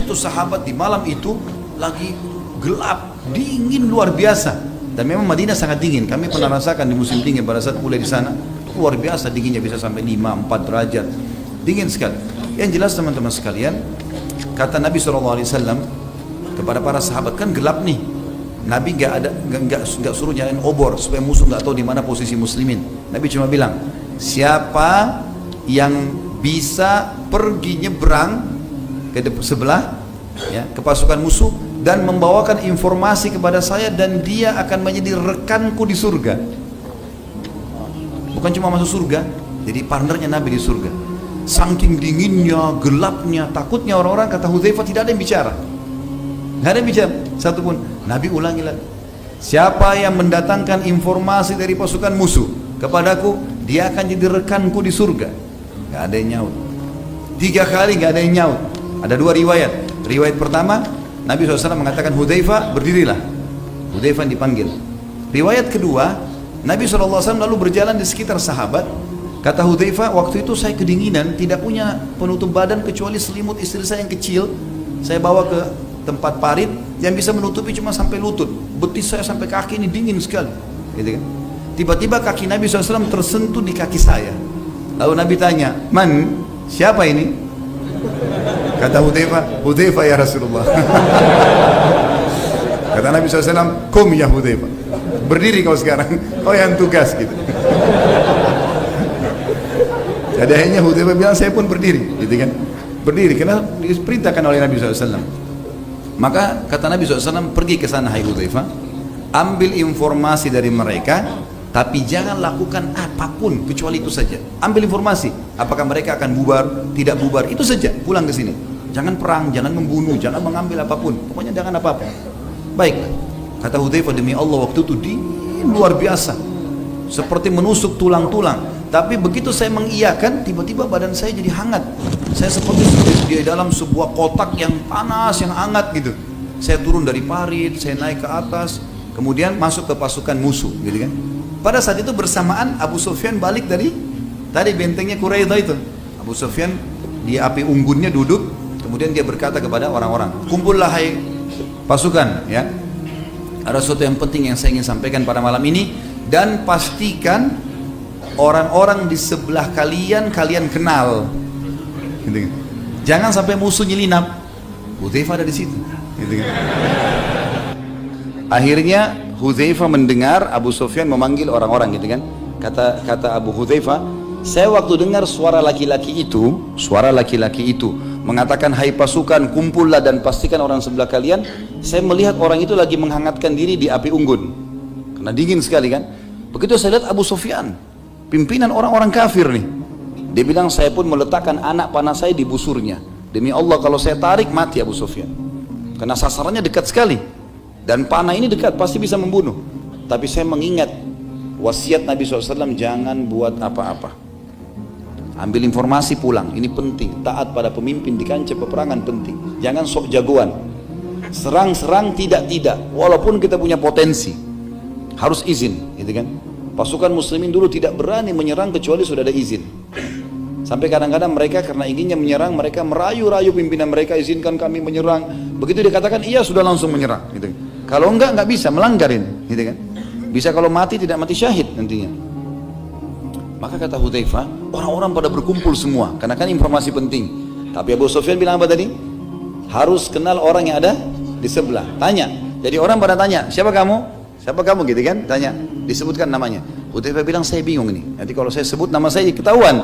itu sahabat di malam itu lagi gelap, dingin luar biasa. Dan memang Madinah sangat dingin. Kami pernah rasakan di musim dingin pada saat kuliah di sana. Luar biasa dinginnya, bisa sampai 5-4 derajat. Dingin sekali. Yang jelas teman-teman sekalian, kata Nabi SAW kepada para sahabat, kan gelap nih. Nabi nggak suruh nyalain obor supaya musuh nggak tahu di mana posisi muslimin. Nabi cuma bilang, siapa yang bisa pergi nyebrang ke sebelah, ya, ke pasukan musuh dan membawakan informasi kepada saya, dan dia akan menjadi rekanku di surga. Bukan cuma masuk surga, jadi partnernya Nabi di surga. Saking dinginnya, gelapnya, takutnya orang-orang, kata Hudzaifah, tidak ada yang bicara. Nggak ada yang bicara satupun. Nabi ulangi lagi, siapa yang mendatangkan informasi dari pasukan musuh kepadaku, dia akan jadi rekanku di surga. Nggak ada yang nyaut. 3 kali nggak ada yang nyaut. Ada 2 riwayat. Riwayat pertama, Nabi SAW mengatakan, Hudzaifah berdirilah. Hudzaifah dipanggil. Riwayat kedua, Nabi SAW lalu berjalan di sekitar sahabat. Kata Hudzaifah, waktu itu saya kedinginan, tidak punya penutup badan kecuali selimut istri saya yang kecil. Saya bawa ke tempat parit yang bisa menutupi cuma sampai lutut. Betis saya sampai kaki ini dingin sekali, gitu kan? Tiba-tiba kaki Nabi SAW tersentuh di kaki saya. Lalu Nabi tanya, man, siapa ini? Kata Hudzaifah, Hudzaifah ya Rasulullah. Kata Nabi SAW, kum ya Hudzaifah, berdiri kau sekarang, kau yang tugas, gitu. Jadi akhirnya Hudzaifah bilang, saya pun berdiri, gitu kan? Berdiri, karena diperintahkan oleh Nabi SAW. Maka kata Nabi SAW, pergi ke sana hai Hudzaifah, ambil informasi dari mereka, tapi jangan lakukan apapun kecuali itu saja. Ambil informasi, apakah mereka akan bubar, tidak bubar, itu saja, pulang ke sini. Jangan perang, jangan membunuh, jangan mengambil apapun, pokoknya jangan apa-apa. Baik, kata Hudzaifah, demi Allah waktu itu dingin luar biasa, seperti menusuk tulang-tulang. Tapi begitu saya mengiyakan, tiba-tiba badan saya jadi hangat. Saya seperti di dalam sebuah kotak yang panas, yang hangat gitu. Saya turun dari parit, saya naik ke atas, kemudian masuk ke pasukan musuh, gitu kan. Pada saat itu bersamaan Abu Sufyan balik dari tadi bentengnya Quraidah itu. Abu Sufyan di api unggunnya duduk, kemudian dia berkata kepada orang-orang, kumpullah hai pasukan, ya. Ada sesuatu yang penting yang saya ingin sampaikan pada malam ini, dan pastikan orang-orang di sebelah kalian kenal, gitu kan? Jangan sampai musuh nyelinap. Hudzaifah ada di situ, gitu kan? Akhirnya Hudzaifah mendengar Abu Sufyan memanggil orang-orang, gitu kan? Kata Abu Hudzaifah, saya waktu dengar suara laki-laki itu mengatakan, hai pasukan, kumpullah dan pastikan orang sebelah kalian. Saya melihat orang itu lagi menghangatkan diri di api unggun, karena dingin sekali kan. Begitu saya lihat Abu Sufyan, pimpinan orang-orang kafir nih, dia bilang, saya pun meletakkan anak panah saya di busurnya. Demi Allah kalau saya tarik mati Abu Sufyan, karena sasarannya dekat sekali dan panah ini dekat, pasti bisa membunuh. Tapi saya mengingat wasiat Nabi SAW, jangan buat apa-apa, ambil informasi pulang, ini penting. Taat pada pemimpin di kancah peperangan penting. Jangan sok jagoan, serang-serang tidak, walaupun kita punya potensi, harus izin, gitu kan. Pasukan muslimin dulu tidak berani menyerang kecuali sudah ada izin. Sampai kadang-kadang mereka karena inginnya menyerang, mereka merayu-rayu pimpinan mereka, izinkan kami menyerang. Begitu dikatakan iya, sudah langsung menyerang, gitu. Kalau enggak bisa, melanggarin, gitu kan. Bisa kalau mati tidak mati syahid nantinya. Maka kata Hudzaifah, orang-orang pada berkumpul semua, karena kan informasi penting. Tapi Abu Sufyan bilang apa tadi? Harus kenal orang yang ada di sebelah. Tanya. Jadi orang pada tanya, siapa kamu? Siapa kamu, gitu kan? Tanya, disebutkan namanya. Hudzaifah bilang, saya bingung ini. Nanti kalau saya sebut nama saya ketahuan.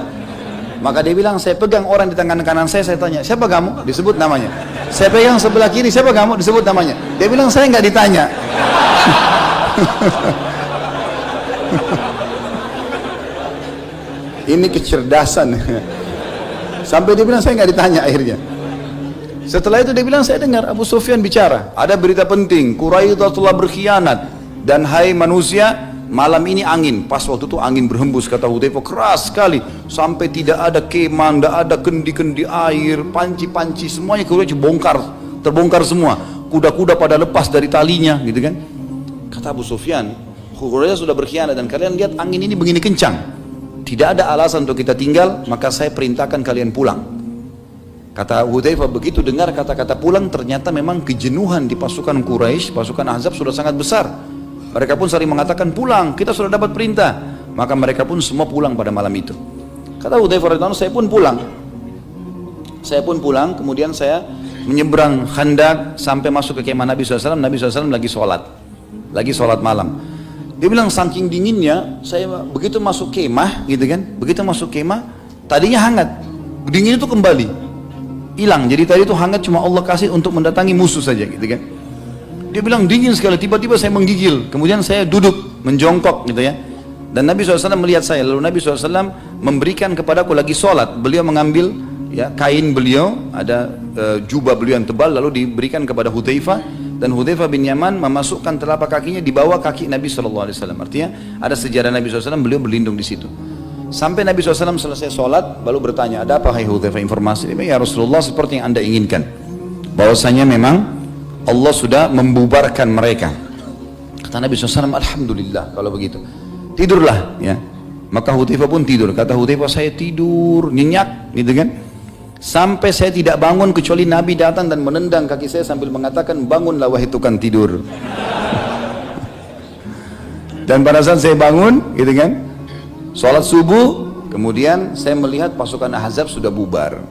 Maka dia bilang, saya pegang orang di tangan kanan saya tanya, siapa kamu? Disebut namanya. Saya pegang sebelah kiri, siapa kamu? Disebut namanya. Dia bilang, saya nggak ditanya. Ini kecerdasan. Sampai dia bilang, saya nggak ditanya akhirnya. Setelah itu dia bilang, saya dengar Abu Sufyan bicara, ada berita penting, Quraidah telah berkhianat. Dan hai manusia, malam ini angin, pas waktu itu angin berhembus, kata Hudzaifah, keras sekali, sampai tidak ada kemah, tidak ada kendi-kendi air, panci-panci, semuanya Quraisy terbongkar semua, kuda-kuda pada lepas dari talinya, gitu kan. Kata Abu Sufyan, Quraisy sudah berkhianat dan kalian lihat angin ini begini kencang, tidak ada alasan untuk kita tinggal, maka saya perintahkan kalian pulang. Kata Hudzaifah, begitu dengar kata-kata pulang, ternyata memang kejenuhan di pasukan Quraisy, pasukan Ahzab sudah sangat besar. Mereka pun saling mengatakan, pulang, kita sudah dapat perintah. Maka mereka pun semua pulang pada malam itu. Kata Hudzaifah radhiyallahu anhu, saya pun pulang. Saya pun pulang, kemudian saya menyeberang Khandaq sampai masuk ke kemah Nabi SAW. Nabi SAW lagi sholat malam. Dia bilang saking dinginnya, saya begitu masuk kemah, gitu kan? Begitu masuk kemah, tadinya hangat, dingin itu kembali, hilang. Jadi tadi itu hangat cuma Allah kasih untuk mendatangi musuh saja, gitu kan? Dia bilang dingin sekali. Tiba-tiba saya menggigil. Kemudian saya duduk menjongkok, gitu ya. Dan Nabi SAW melihat saya. Lalu Nabi SAW memberikan kepadaku lagi sholat. Beliau mengambil ya kain beliau, ada jubah beliau yang tebal, lalu diberikan kepada Hudzaifah. Dan Hudzaifah bin Yaman memasukkan telapak kakinya di bawah kaki Nabi SAW. Artinya ada sejarah Nabi SAW, beliau berlindung di situ. Sampai Nabi SAW selesai sholat, baru bertanya, ada apa hai Hudzaifah, informasi? Dia bilang, ya Rasulullah, seperti yang anda inginkan, bahwasanya memang Allah sudah membubarkan mereka. Kata Nabi SAW, alhamdulillah kalau begitu. Tidurlah ya. Maka Hudzaifah pun tidur. Kata Hudzaifah, saya tidur nyenyak, gitu kan? Sampai saya tidak bangun kecuali Nabi datang dan menendang kaki saya sambil mengatakan, bangunlah wahai tukang tidur. Dan pada saat saya bangun, gitu kan, sholat subuh, kemudian saya melihat pasukan Ahzab sudah bubar.